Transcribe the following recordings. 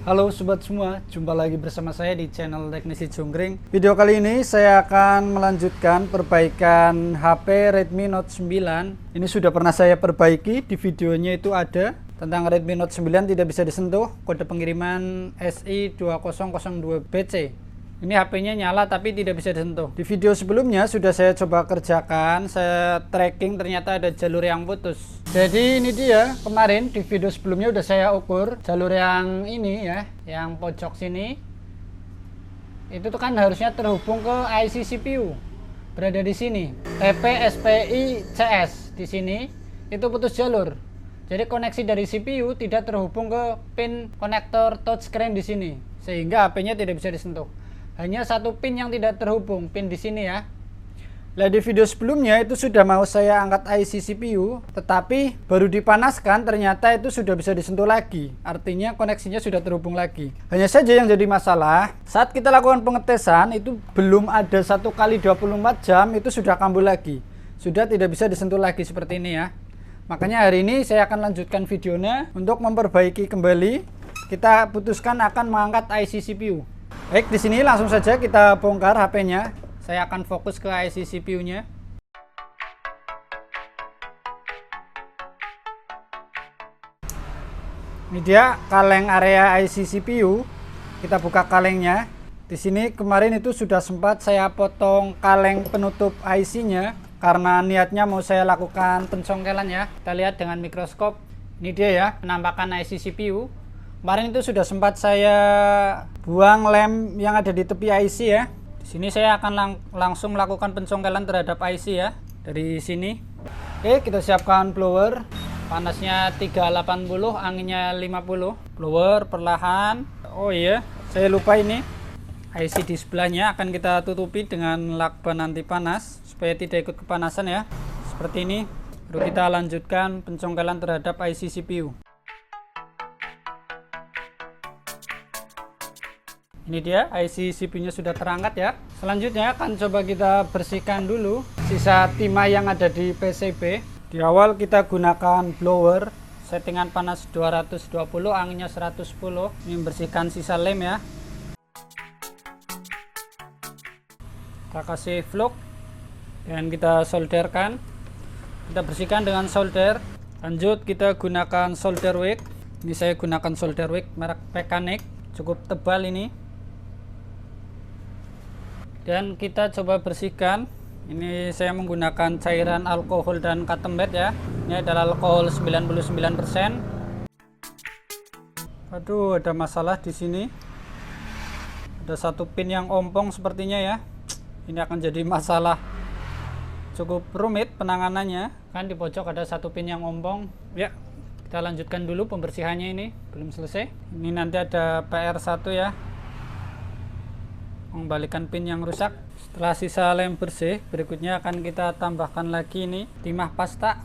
Halo sobat semua, jumpa lagi bersama saya di channel Teknisi Jonggrang. Video kali ini saya akan melanjutkan perbaikan HP Redmi Note 9. Ini sudah pernah saya perbaiki, di videonya itu ada tentang Redmi Note 9 tidak bisa disentuh, kode pengiriman SI2002BC. Ini HP-nya nyala tapi tidak bisa disentuh. Di video sebelumnya sudah saya coba kerjakan, saya tracking, ternyata ada jalur yang putus. Jadi ini dia, kemarin di video sebelumnya udah saya ukur jalur yang ini ya, yang pojok sini. Itu tuh kan harusnya terhubung ke IC CPU. Berada di sini. TP SPI CS di sini itu putus jalur. Jadi koneksi dari CPU tidak terhubung ke pin konektor touchscreen di sini, sehingga HP-nya tidak bisa disentuh. Hanya satu pin yang tidak terhubung, pin di sini ya. Nah, di video sebelumnya itu sudah mau saya angkat IC CPU, tetapi baru dipanaskan ternyata itu sudah bisa disentuh lagi. Artinya koneksinya sudah terhubung lagi. Hanya saja yang jadi masalah, saat kita lakukan pengetesan itu belum ada 1 kali 24 jam itu sudah kambuh lagi. Sudah tidak bisa disentuh lagi seperti ini ya. Makanya hari ini saya akan lanjutkan videonya untuk memperbaiki kembali. Kita putuskan akan mengangkat IC CPU. Baik, di sini langsung saja kita bongkar HP-nya. Saya akan fokus ke IC CPU-nya. Ini dia kaleng area IC CPU. Kita buka kalengnya. Di sini kemarin itu sudah sempat saya potong kaleng penutup IC-nya karena niatnya mau saya lakukan pencongkelan ya. Kita lihat dengan mikroskop. Ini dia ya, penampakan IC CPU. Kemarin itu sudah sempat saya buang lem yang ada di tepi IC ya. Di sini saya akan langsung melakukan pencongkelan terhadap IC ya. Dari sini. Oke, kita siapkan blower. Panasnya 380, anginnya 50. Blower perlahan. Oh iya, saya lupa ini. IC di sebelahnya akan kita tutupi dengan lakban anti panas supaya tidak ikut kepanasan ya. Seperti ini. Baru kita lanjutkan pencongkelan terhadap IC CPU. Ini dia, IC CPU-nya sudah terangkat ya. Selanjutnya akan coba kita bersihkan dulu sisa timah yang ada di PCB. Di awal kita gunakan blower, settingan panas 220, anginnya 110. Ini membersihkan sisa lem ya. Kita kasih flux dan kita solderkan. Kita bersihkan dengan solder. Lanjut kita gunakan solder wick. Ini saya gunakan solder wick merek Pekanik, cukup tebal ini. Dan kita coba bersihkan. Ini saya menggunakan cairan alkohol dan cotton pad ya. Ini adalah alkohol 99%. Aduh, ada masalah di sini. Ada satu pin yang ompong sepertinya ya. Ini akan jadi masalah cukup rumit penanganannya. Kan di pojok ada satu pin yang ompong. Ya, kita lanjutkan dulu pembersihannya, ini belum selesai. Ini nanti ada PR1 ya. Mengembalikan pin yang rusak. Setelah sisa lem bersih, berikutnya akan kita tambahkan lagi ini timah pasta.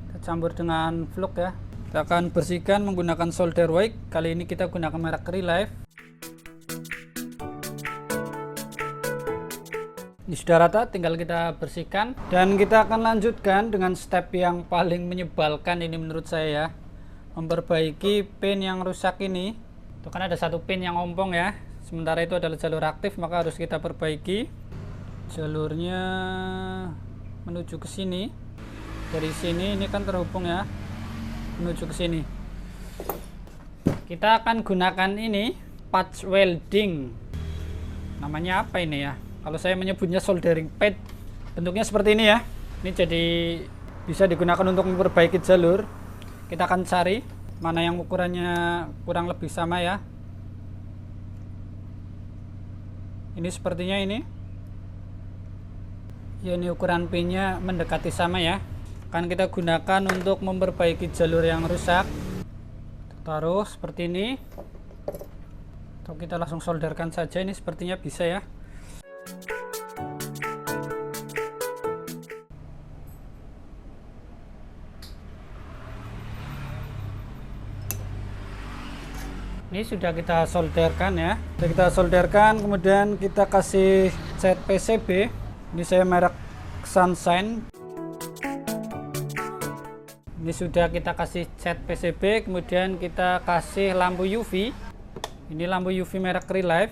Kita campur dengan flux ya. Kita akan bersihkan menggunakan solder wick. Kali ini kita gunakan merek Relive. Ini sudah rata, tinggal kita bersihkan. Dan kita akan lanjutkan dengan step yang paling menyebalkan ini menurut saya ya. Memperbaiki pin yang rusak ini. Itu kan ada satu pin yang ompong ya. Sementara itu adalah jalur aktif, maka harus kita perbaiki. Jalurnya menuju ke sini. Dari sini ini kan terhubung ya, menuju ke sini. Kita akan gunakan ini patch welding. Namanya apa ini ya? Kalau saya menyebutnya soldering pad. Bentuknya seperti ini ya. Ini jadi bisa digunakan untuk memperbaiki jalur. Kita akan cari mana yang ukurannya kurang lebih sama ya. Ini sepertinya ini. Ya, ini ukuran pinnya mendekati sama ya. Akan kita gunakan untuk memperbaiki jalur yang rusak. Taruh seperti ini. Atau kita langsung solderkan saja, ini sepertinya bisa ya. Ini sudah kita solderkan ya. Sudah kita solderkan, kemudian kita kasih cat PCB. Ini saya merek Sunshine. Ini sudah kita kasih cat PCB, kemudian kita kasih lampu UV. Ini lampu UV merek Relife.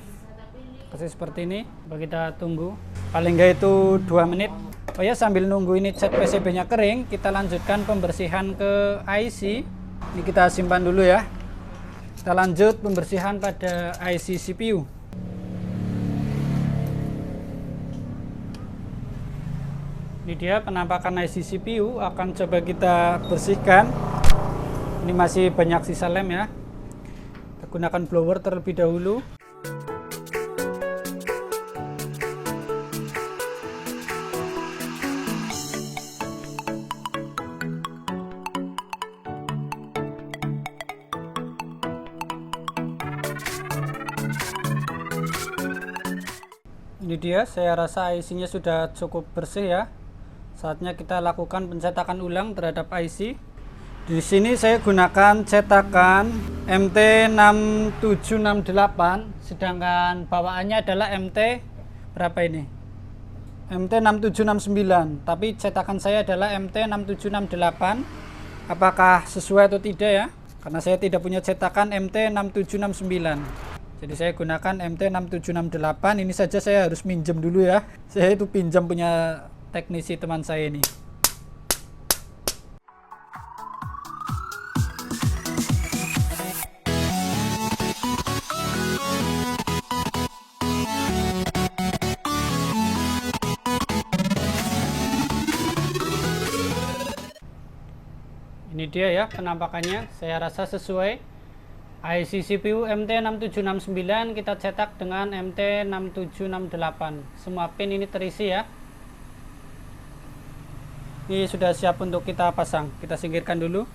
Kasih seperti ini. Coba kita tunggu. Paling nggak itu 2 menit. Oh ya, sambil nunggu ini cat PCB-nya kering, kita lanjutkan pembersihan ke IC. Ini kita simpan dulu ya. Kita lanjut pembersihan pada IC CPU. Ini dia penampakan IC CPU, akan coba kita bersihkan. Ini masih banyak sisa lem ya. Kita gunakan blower terlebih dahulu. Ini dia, saya rasa IC-nya sudah cukup bersih ya. Saatnya kita lakukan pencetakan ulang terhadap IC. Di sini saya gunakan cetakan MT6768, sedangkan bawaannya adalah MT berapa ini? MT6769, tapi cetakan saya adalah MT6768. Apakah sesuai atau tidak ya? Karena saya tidak punya cetakan MT6769. Jadi saya gunakan MT6768. Ini saja saya harus minjem dulu ya. Saya itu pinjam punya teknisi teman saya ini. Ini dia ya penampakannya. Saya rasa sesuai. IC CPU MT6769 kita cetak dengan MT6768. Semua pin ini terisi ya. Ini sudah siap untuk kita pasang. Kita singkirkan dulu.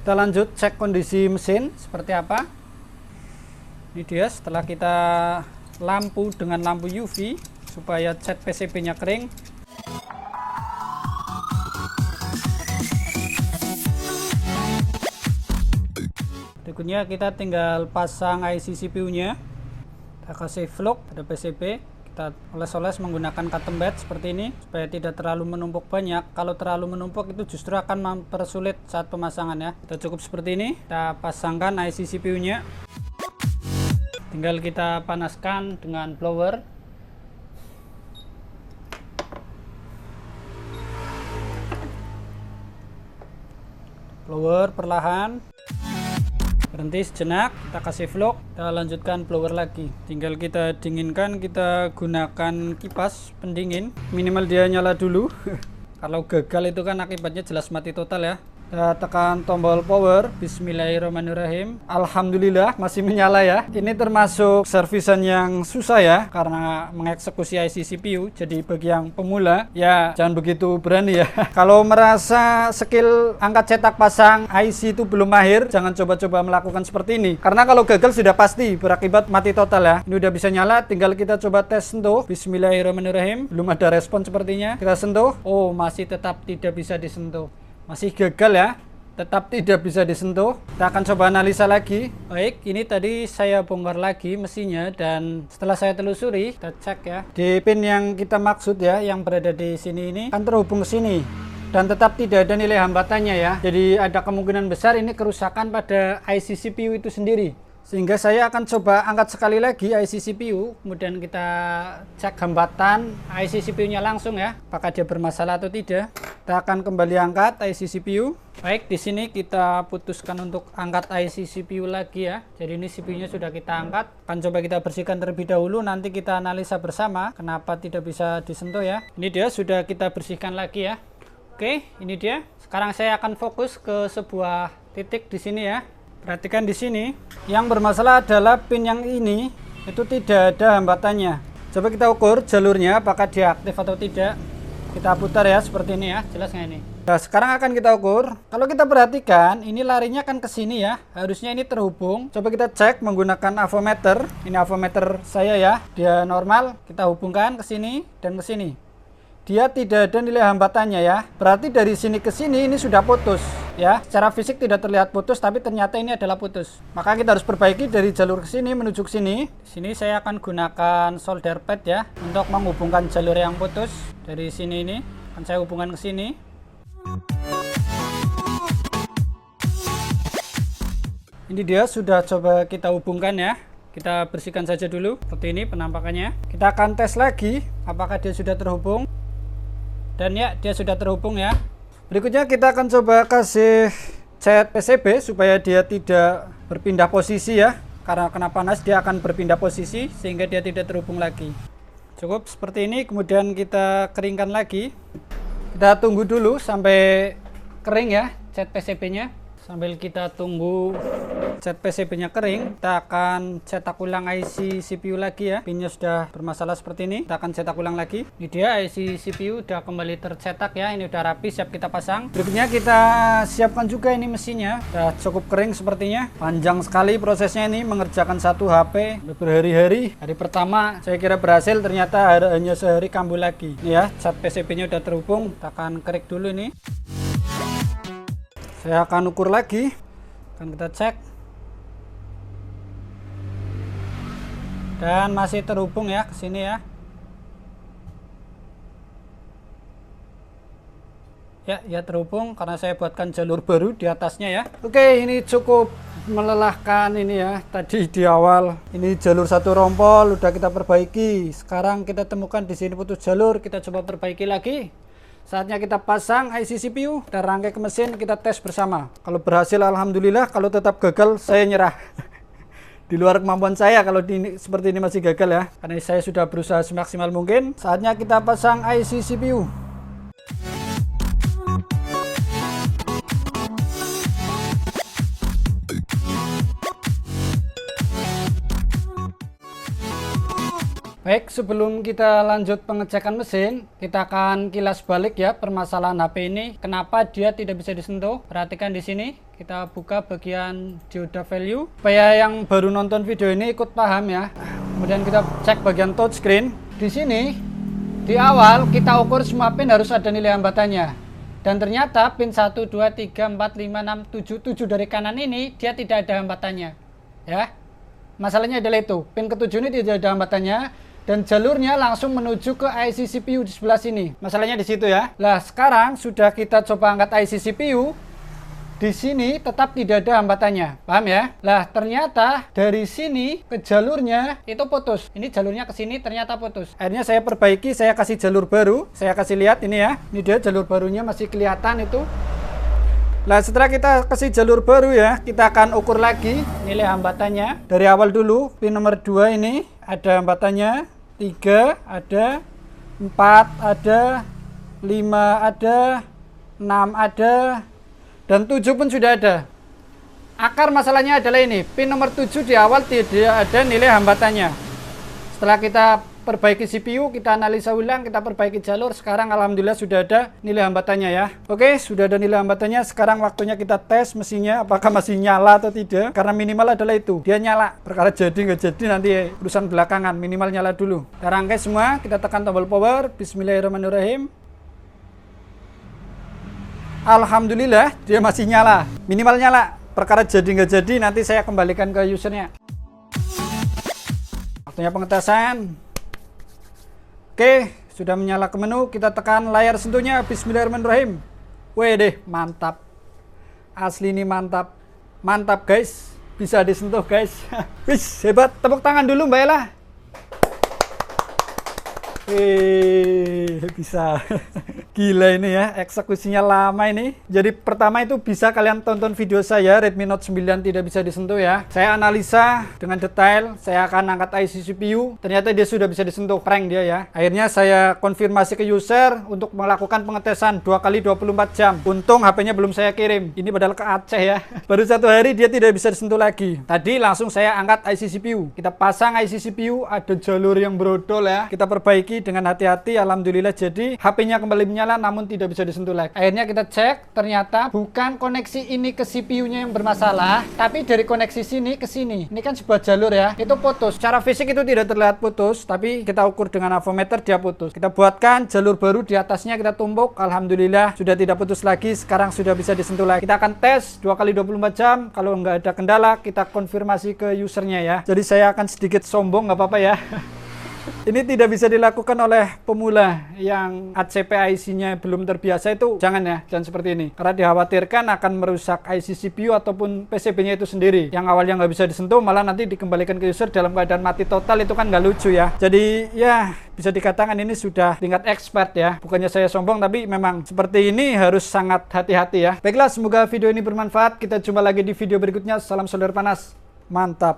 Kita lanjut cek kondisi mesin seperti apa. Ini dia setelah kita lampu dengan lampu UV supaya cat PCB-nya kering. Berikutnya kita tinggal pasang IC CPU-nya. Kita kasih vlog pada PCB. Kita oles-oles menggunakan cotton bed seperti ini supaya tidak terlalu menumpuk banyak. Kalau terlalu menumpuk itu justru akan mempersulit saat pemasangan ya. Kita cukup seperti ini. Kita pasangkan IC CPU-nya. Tinggal kita panaskan dengan blower. Blower perlahan. Berhenti sejenak, kita kasih vlog, kita lanjutkan blower lagi. Tinggal kita dinginkan, kita gunakan kipas pendingin. Minimal dia nyala dulu. Kalau gagal itu kan akibatnya jelas mati total ya. Kita tekan tombol power. Bismillahirrahmanirrahim. Alhamdulillah masih menyala ya. Ini termasuk servisan yang susah ya, karena mengeksekusi IC CPU. Jadi bagi yang pemula ya jangan begitu berani ya. Kalau merasa skill angkat cetak pasang IC itu belum mahir, jangan coba-coba melakukan seperti ini. Karena kalau gagal sudah pasti berakibat mati total ya. Ini udah bisa nyala, tinggal kita coba tes sentuh. Bismillahirrahmanirrahim. Belum ada respon sepertinya. Kita sentuh. Oh, masih tetap tidak bisa disentuh. Masih gagal ya, tetap tidak bisa disentuh. Kita akan coba analisa lagi. Baik, ini tadi saya bongkar lagi mesinnya, dan setelah saya telusuri, kita cek ya. Di pin yang kita maksud ya, yang berada di sini ini kan terhubung ke sini, dan tetap tidak ada nilai hambatannya ya. Jadi ada kemungkinan besar ini kerusakan pada IC CPU itu sendiri. Sehingga saya akan coba angkat sekali lagi IC CPU, kemudian kita cek hambatan IC CPU-nya langsung ya, apakah dia bermasalah atau tidak. Kita akan kembali angkat IC CPU. Baik, di sini kita putuskan untuk angkat IC CPU lagi ya. Jadi ini CPU-nya sudah kita angkat. Akan coba kita bersihkan terlebih dahulu, nanti kita analisa bersama kenapa tidak bisa disentuh ya. Ini dia sudah kita bersihkan lagi ya. Oke, ini dia. Sekarang saya akan fokus ke sebuah titik di sini ya. Perhatikan di sini, yang bermasalah adalah pin yang ini itu tidak ada hambatannya. Coba kita ukur jalurnya apakah dia aktif atau tidak. Kita putar ya seperti ini ya, jelas nggak ini? Nah, sekarang akan kita ukur. Kalau kita perhatikan, ini larinya kan ke sini ya. Harusnya ini terhubung. Coba kita cek menggunakan avometer. Ini avometer saya ya, dia normal. Kita hubungkan ke sini dan ke sini. Dia tidak ada nilai hambatannya ya. Berarti dari sini ke sini ini sudah putus ya. Secara fisik tidak terlihat putus, tapi ternyata ini adalah putus. Maka kita harus perbaiki dari jalur ke sini menuju ke sini. Di sini saya akan gunakan solder pad ya untuk menghubungkan jalur yang putus. Dari sini ini akan saya hubungkan ke sini. Ini dia sudah coba kita hubungkan ya. Kita bersihkan saja dulu. Seperti ini penampakannya. Kita akan tes lagi apakah dia sudah terhubung. Dan ya, dia sudah terhubung ya. Berikutnya kita akan coba kasih cat PCB supaya dia tidak berpindah posisi ya. Karena kena panas dia akan berpindah posisi sehingga dia tidak terhubung lagi. Cukup seperti ini, kemudian kita keringkan lagi. Kita tunggu dulu sampai kering ya cat PCB-nya. Sambil kita tunggu cat PCB-nya kering, kita akan cetak ulang IC CPU lagi ya. Pinnya sudah bermasalah seperti ini, kita akan cetak ulang lagi. Ini dia IC CPU udah kembali tercetak ya, ini udah rapi, siap kita pasang. Berikutnya kita siapkan juga ini mesinnya, udah cukup kering sepertinya. Panjang sekali prosesnya ini, mengerjakan satu HP berhari-hari. Hari pertama saya kira berhasil, ternyata hanya sehari kambuh lagi. Ini ya, cat PCB-nya udah terhubung, kita akan kerik dulu ini. Saya akan ukur lagi, akan kita cek, dan masih terhubung ya ke sini ya. Ya terhubung karena saya buatkan jalur baru di atasnya ya. Oke, ini cukup melelahkan ini ya. Tadi di awal ini jalur satu rompol udah kita perbaiki. Sekarang kita temukan di sini putus jalur, kita coba perbaiki lagi. Saatnya kita pasang IC CPU, kita rangkai ke mesin, kita tes bersama. Kalau berhasil alhamdulillah, kalau tetap gagal saya nyerah. Di luar kemampuan saya kalau seperti ini masih gagal ya. Karena saya sudah berusaha semaksimal mungkin. Saatnya kita pasang IC CPU. Baik, sebelum kita lanjut pengecekan mesin, kita akan kilas balik ya permasalahan HP ini. Kenapa dia tidak bisa disentuh? Perhatikan di sini, kita buka bagian dioda value. Supaya yang baru nonton video ini ikut paham ya. Kemudian kita cek bagian touchscreen. Di sini, di awal kita ukur semua pin harus ada nilai hambatannya. Dan ternyata pin 1, 2, 3, 4, 5, 6, 7 dari kanan ini dia tidak ada hambatannya. Ya. Masalahnya adalah itu, pin ke-7 ini tidak ada hambatannya. Dan jalurnya langsung menuju ke IC CPU di sebelah sini. Masalahnya di situ ya. Nah, sekarang sudah kita coba angkat IC CPU. Di sini tetap tidak ada hambatannya. Paham ya? Lah, ternyata dari sini ke jalurnya itu putus. Ini jalurnya ke sini ternyata putus. Akhirnya saya perbaiki, saya kasih jalur baru. Saya kasih lihat ini ya. Ini dia jalur barunya masih kelihatan itu. Nah, setelah kita kasih jalur baru ya, kita akan ukur lagi nilai hambatannya. Dari awal dulu, pin nomor 2 ini ada hambatannya. 3 ada, 4 ada, 5 ada, 6 ada, dan 7 pun sudah ada. Akar masalahnya adalah ini, pin nomor 7 di awal tidak ada nilai hambatannya. Setelah kita perbaiki CPU, kita analisa ulang, kita perbaiki jalur, sekarang alhamdulillah sudah ada nilai hambatannya ya. Oke, sudah ada nilai hambatannya, sekarang waktunya kita tes mesinnya apakah masih nyala atau tidak. Karena minimal adalah itu, dia nyala. Perkara jadi nggak jadi nanti urusan belakangan, minimal nyala dulu. Kita rangkai semua, kita tekan tombol power, bismillahirrahmanirrahim. Alhamdulillah dia masih nyala, minimal nyala. Perkara jadi nggak jadi nanti saya kembalikan ke usernya. Waktunya pengetesan. Oke, sudah menyala ke menu, kita tekan layar sentuhnya, bismillahirrahmanirrahim. Wede, mantap. Asli ini mantap. Mantap guys, bisa disentuh guys. Wis, hebat, tepuk tangan dulu Mbak Ella. Bisa. Gila ini ya, eksekusinya lama ini. Jadi pertama itu bisa kalian tonton video saya Redmi Note 9 tidak bisa disentuh ya. Saya analisa dengan detail, saya akan angkat IC CPU. Ternyata dia sudah bisa disentuh, prank dia ya. Akhirnya saya konfirmasi ke user untuk melakukan pengetesan 2 kali 24 jam. Untung HP-nya belum saya kirim. Ini padahal ke Aceh ya. Baru 1 hari dia tidak bisa disentuh lagi. Tadi langsung saya angkat IC CPU. Kita pasang IC CPU, ada jalur yang brodol ya. Kita perbaiki dengan hati-hati, alhamdulillah jadi HP-nya kembali menyala namun tidak bisa disentuh lagi. Akhirnya kita cek, ternyata bukan koneksi ini ke CPU-nya yang bermasalah, tapi dari koneksi sini ke sini. Ini kan sebuah jalur ya, itu putus. Secara fisik itu tidak terlihat putus, tapi kita ukur dengan avometer dia putus. Kita buatkan jalur baru di atasnya, kita tumbuk, alhamdulillah sudah tidak putus lagi, sekarang sudah bisa disentuh lagi. Kita akan tes 2 kali 24 jam, kalau nggak ada kendala kita konfirmasi ke usernya ya. Jadi saya akan sedikit sombong, nggak apa-apa ya. Ini tidak bisa dilakukan oleh pemula yang ACP IC-nya belum terbiasa, itu jangan ya, jangan seperti ini. Karena dikhawatirkan akan merusak IC CPU ataupun PCB-nya itu sendiri. Yang awalnya nggak bisa disentuh, malah nanti dikembalikan ke user dalam keadaan mati total, itu kan nggak lucu ya. Jadi ya bisa dikatakan ini sudah tingkat expert ya. Bukannya saya sombong, tapi memang seperti ini harus sangat hati-hati ya. Baiklah, semoga video ini bermanfaat. Kita jumpa lagi di video berikutnya. Salam solder panas. Mantap.